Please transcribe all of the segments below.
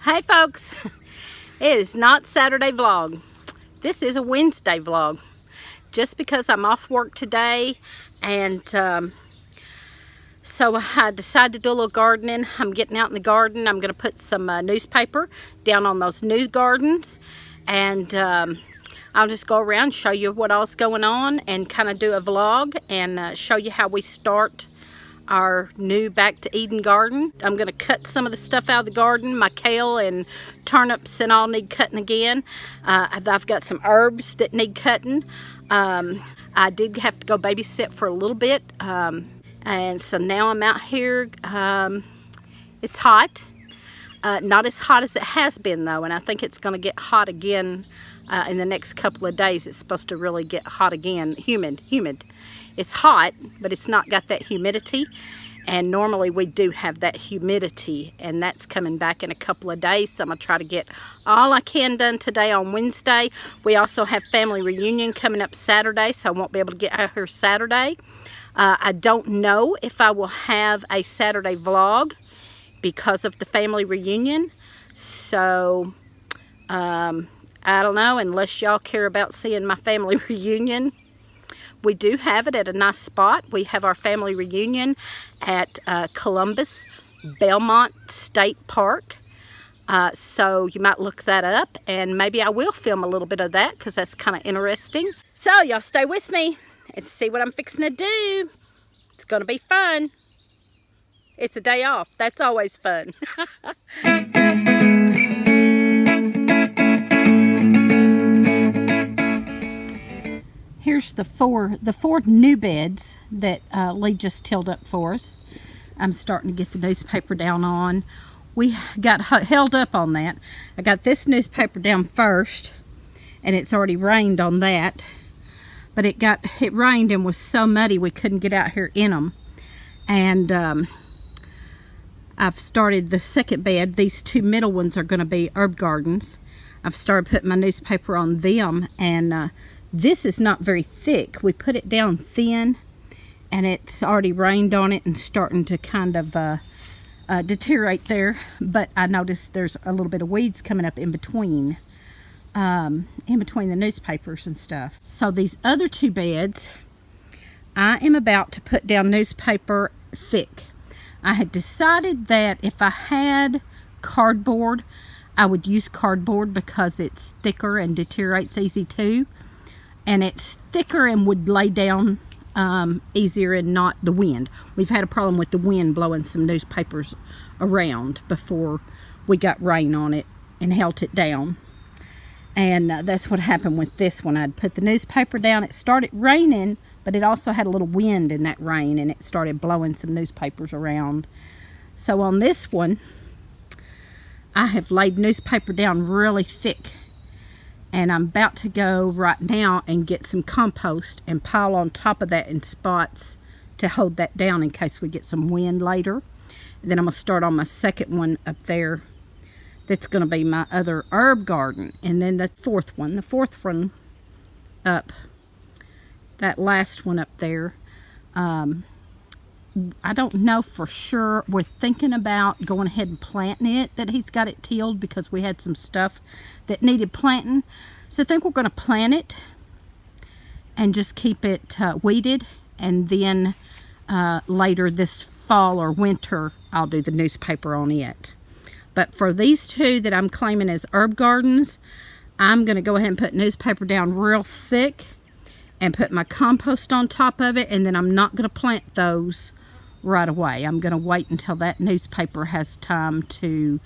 Hey folks, it is not Saturday vlog. This is a Wednesday vlog. Just because I'm off work today, and so I decided to do a little gardening. I'm getting out in the garden. I'm going to put some newspaper down on those new gardens, and I'll just go around and show you what all's going on and kind of do a vlog and show you how we start our new Back to Eden garden. I'm going to cut some of the stuff out of the garden. My kale and turnips and all need cutting again. I've got some herbs that need cutting. I did have to go babysit for a little bit, and so now I'm out here. It's hot. Not as hot as it has been though, and I think it's going to get hot again in the next couple of days. It's supposed to really get hot again. Humid. It's hot, but it's not got that humidity, and normally we do have that humidity, and that's coming back in a couple of days. So I'm gonna try to get all I can done today on Wednesday. We also have family reunion coming up Saturday, so I won't be able to get out here Saturday. I don't know if I will have a Saturday vlog because of the family reunion, so I don't know, unless y'all care about seeing my family reunion. We do have it at a nice spot. We have our family reunion at Columbus Belmont State Park. So you might look that up, and maybe I will film a little bit of that because that's kind of interesting. So y'all stay with me and see what I'm fixing to do. It's going to be fun. It's a day off. That's always fun. Here's the four new beds that Lee just tilled up for us. I'm starting to get the newspaper down on. We got held up on that. I got this newspaper down first, and it's already rained on that. But it rained and was so muddy we couldn't get out here in them. And I've started the second bed. These two middle ones are going to be herb gardens. I've started putting my newspaper on them, and this is not very thick. We put it down thin, and it's already rained on it and starting to kind of deteriorate there. But I noticed there's a little bit of weeds coming up in between the newspapers and stuff. So these other two beds, I am about to put down newspaper thick. I had decided that if I had cardboard, I would use cardboard because it's thicker and deteriorates easy too. And it's thicker and would lay down easier, and not the wind. We've had a problem with the wind blowing some newspapers around before we got rain on it and held it down. And that's what happened with this one. I'd put the newspaper down. It started raining, but it also had a little wind in that rain, and it started blowing some newspapers around. So on this one, I have laid newspaper down really thick. And I'm about to go right now and get some compost and pile on top of that in spots to hold that down in case we get some wind later. And then I'm going to start on my second one up there. That's going to be my other herb garden. And then the fourth one up. That last one up there. I don't know for sure. We're thinking about going ahead and planting it, that he's got it tilled because we had some stuff that needed planting. So I think we're going to plant it and just keep it weeded, and then later this fall or winter I'll do the newspaper on it. But for these two that I'm claiming as herb gardens, I'm going to go ahead and put newspaper down real thick and put my compost on top of it, and then I'm not going to plant those right away. I'm going to wait until that newspaper has time to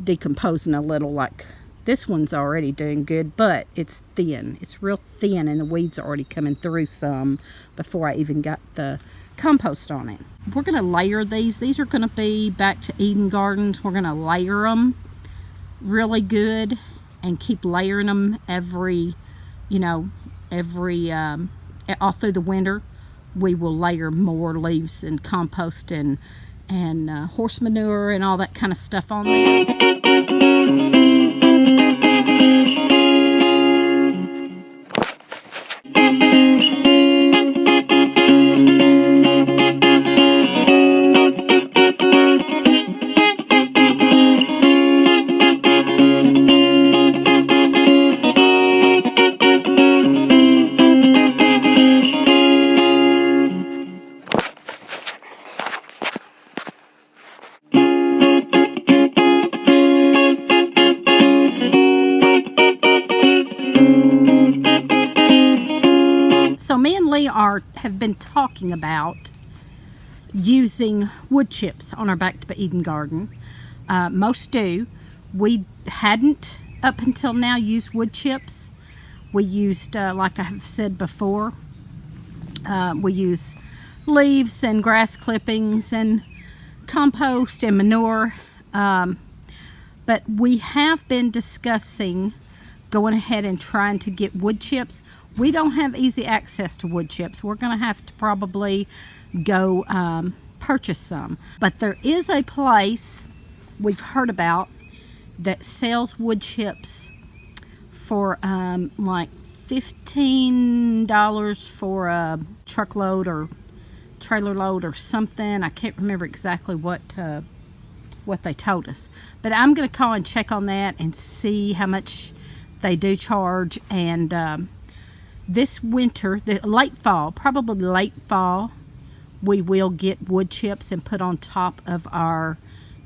decompose in a little. Like this one's already doing good, but it's thin. It's real thin, and the weeds are already coming through some before I even got the compost on it. We're going to layer these. These are going to be Back to Eden gardens. We're going to layer them really good and keep layering them every all through the winter. We will layer more leaves and compost and horse manure and all that kind of stuff on there. have been talking about using wood chips on our Back to Eden garden. Most do. We hadn't up until now used wood chips. We used, like I have said before, we use leaves and grass clippings and compost and manure. But we have been discussing going ahead and trying to get wood chips. We don't have easy access to wood chips. We're going to have to probably go purchase some. But there is a place we've heard about that sells wood chips for like $15 for a truckload or trailer load or something. I can't remember exactly what they told us. But I'm going to call and check on that and see how much they do charge. And this winter, the late fall, probably late fall, we will get wood chips and put on top of our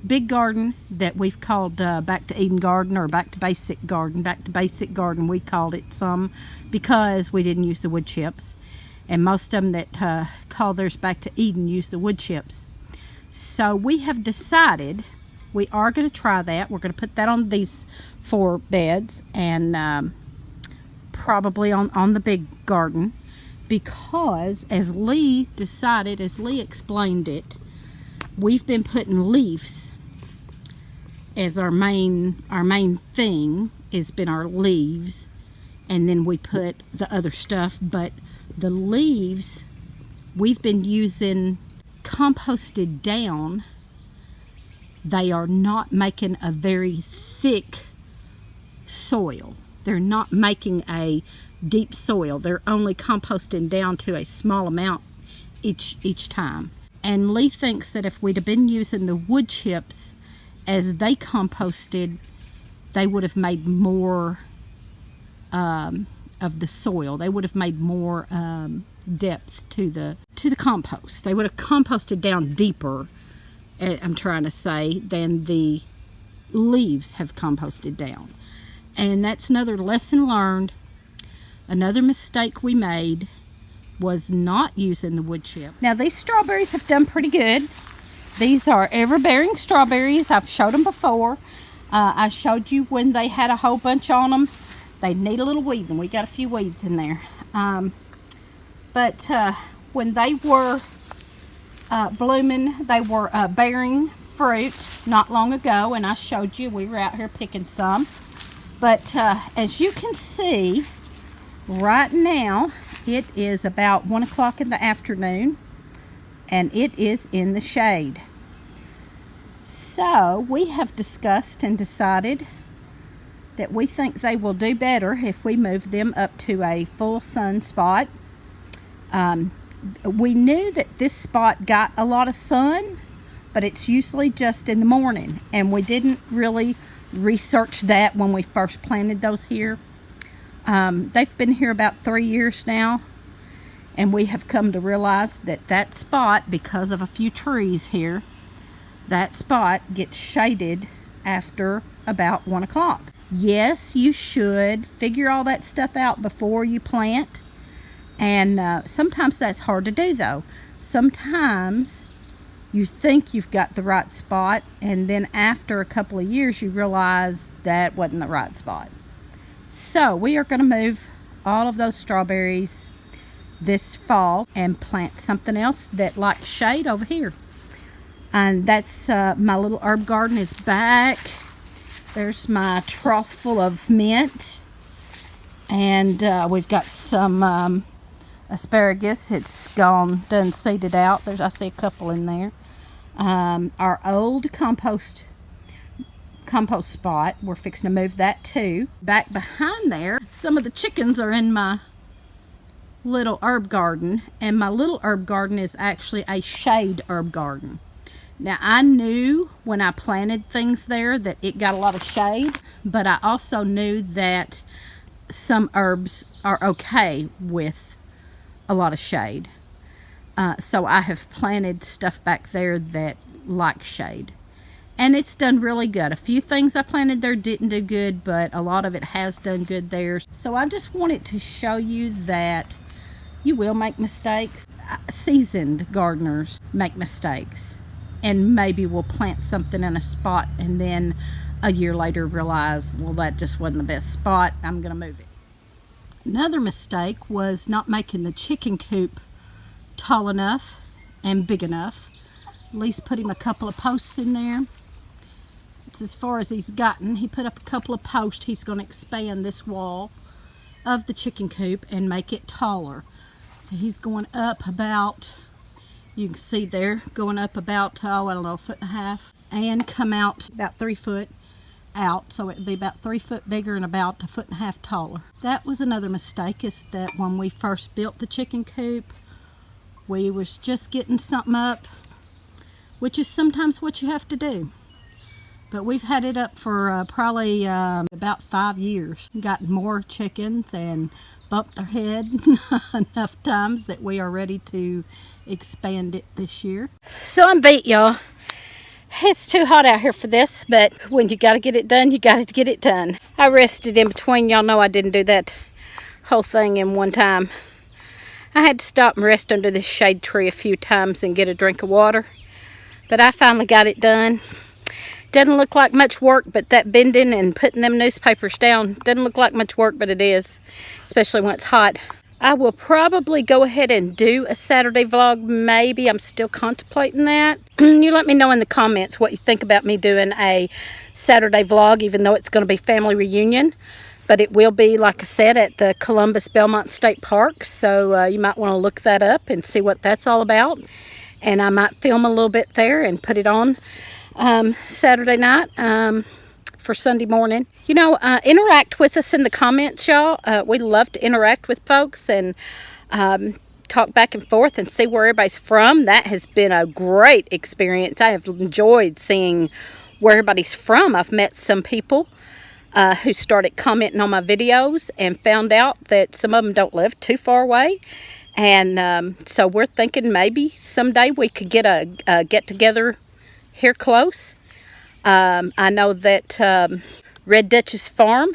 big garden that we've called Back to Eden Garden, or Back to Basic Garden. Back to Basic Garden, we called it some because we didn't use the wood chips. And most of them that call theirs Back to Eden use the wood chips. So we have decided we are going to try that. We're going to put that on these 4 beds and probably on the big garden, because as Lee explained it, we've been putting leaves as our main thing has been our leaves, and then we put the other stuff. But the leaves we've been using composted down. They are not making a very thick soil. They're not making a deep soil. They're only composting down to a small amount each time. And Lee thinks that if we'd have been using the wood chips as they composted, they would have made more of the soil. They would have made more depth to the compost. They would have composted down deeper, I'm trying to say, than the leaves have composted down. And that's another lesson learned. Another mistake we made was not using the wood chip. Now these strawberries have done pretty good. These are ever-bearing strawberries. I've showed them before. I showed you when they had a whole bunch on them. They need a little weeding. We got a few weeds in there. But when they were blooming, they were bearing fruit not long ago, and I showed you we were out here picking some. But as you can see, right now it is about 1 o'clock in the afternoon, and it is in the shade. So we have discussed and decided that we think they will do better if we move them up to a full sun spot. We knew that this spot got a lot of sun, but it's usually just in the morning, and we didn't really research that when we first planted those here. They've been here about 3 years now, and we have come to realize that that spot, because of a few trees here, that spot gets shaded after about 1 o'clock. Yes, you should figure all that stuff out before you plant, and sometimes that's hard to do though. Sometimes you think you've got the right spot, and then after a couple of years you realize that wasn't the right spot. So we are going to move all of those strawberries this fall and plant something else that likes shade over here. And that's my little herb garden is back. There's my trough full of mint, and we've got some asparagus. It's done seeded out. I see a couple in there. Our old compost spot, we're fixing to move that too. Back behind there, some of the chickens are in my little herb garden, and my little herb garden is actually a shade herb garden. Now I knew when I planted things there that it got a lot of shade, but I also knew that some herbs are okay with a lot of shade. So I have planted stuff back there that likes shade, and it's done really good. A few things I planted there didn't do good, but a lot of it has done good there. So I just wanted to show you that You will make mistakes. Seasoned gardeners make mistakes and maybe will plant something in a spot and then a year later realize, well, that just wasn't the best spot, I'm gonna move it. Another mistake was not making the chicken coop tall enough and big enough. At least put him a couple of posts in there. It's as far as he's gotten. He put up a couple of posts. He's going to expand this wall of the chicken coop and make it taller. So he's going up about, you can see there, going up about, oh, I don't know, 1.5 feet, and come out about 3 foot out. So it'd be about 3 foot bigger and about 1.5 feet taller. That was another mistake, is that when we first built the chicken coop, we was just getting something up, which is sometimes what you have to do. But we've had it up for probably about 5 years. Got more chickens and bumped our head enough times that we are ready to expand it this year. So I'm beat, y'all. It's too hot out here for this, but when you gotta get it done, you gotta get it done. I rested in between. Y'all know I didn't do that whole thing in one time. I had to stop and rest under this shade tree a few times and get a drink of water. But I finally got it done. Doesn't look like much work, but that bending and putting them newspapers down doesn't look like much work, but it is, especially when it's hot. I will probably go ahead and do a Saturday vlog, maybe. I'm still contemplating that. You let me know in the comments what you think about me doing a Saturday vlog, even though it's going to be family reunion. But it will be, like I said, at the Columbus Belmont State Park, so you might want to look that up and see what that's all about. And I might film a little bit there and put it on Saturday night for Sunday morning. You know, interact with us in the comments, y'all. We love to interact with folks and talk back and forth and see where everybody's from. That has been a great experience. I have enjoyed seeing where everybody's from. I've met some people who started commenting on my videos and found out that some of them don't live too far away. And so we're thinking maybe someday we could get a get-together here close. I know that Red Duchess Farm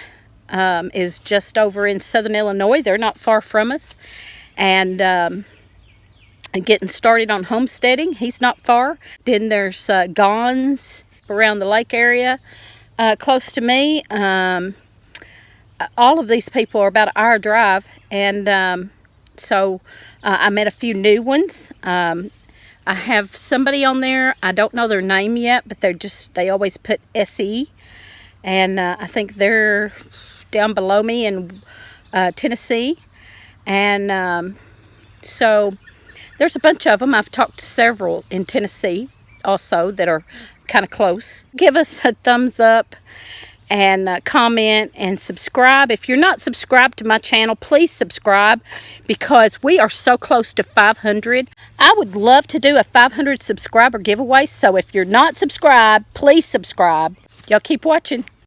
is just over in southern Illinois. They're not far from us. And getting started on homesteading, he's not far. Then there's Gons around the lake area close to me. All of these people are about an hour drive. And so I met a few new ones. I have somebody on there, I don't know their name yet, but they always put SE. And I think they're down below me in Tennessee. And so there's a bunch of them. I've talked to several in Tennessee also that are kind of close. Give us a thumbs up and comment and subscribe. If you're not subscribed to my channel, please subscribe, because we are so close to 500. I would love to do a 500 subscriber giveaway, so if you're not subscribed, please subscribe. Y'all keep watching.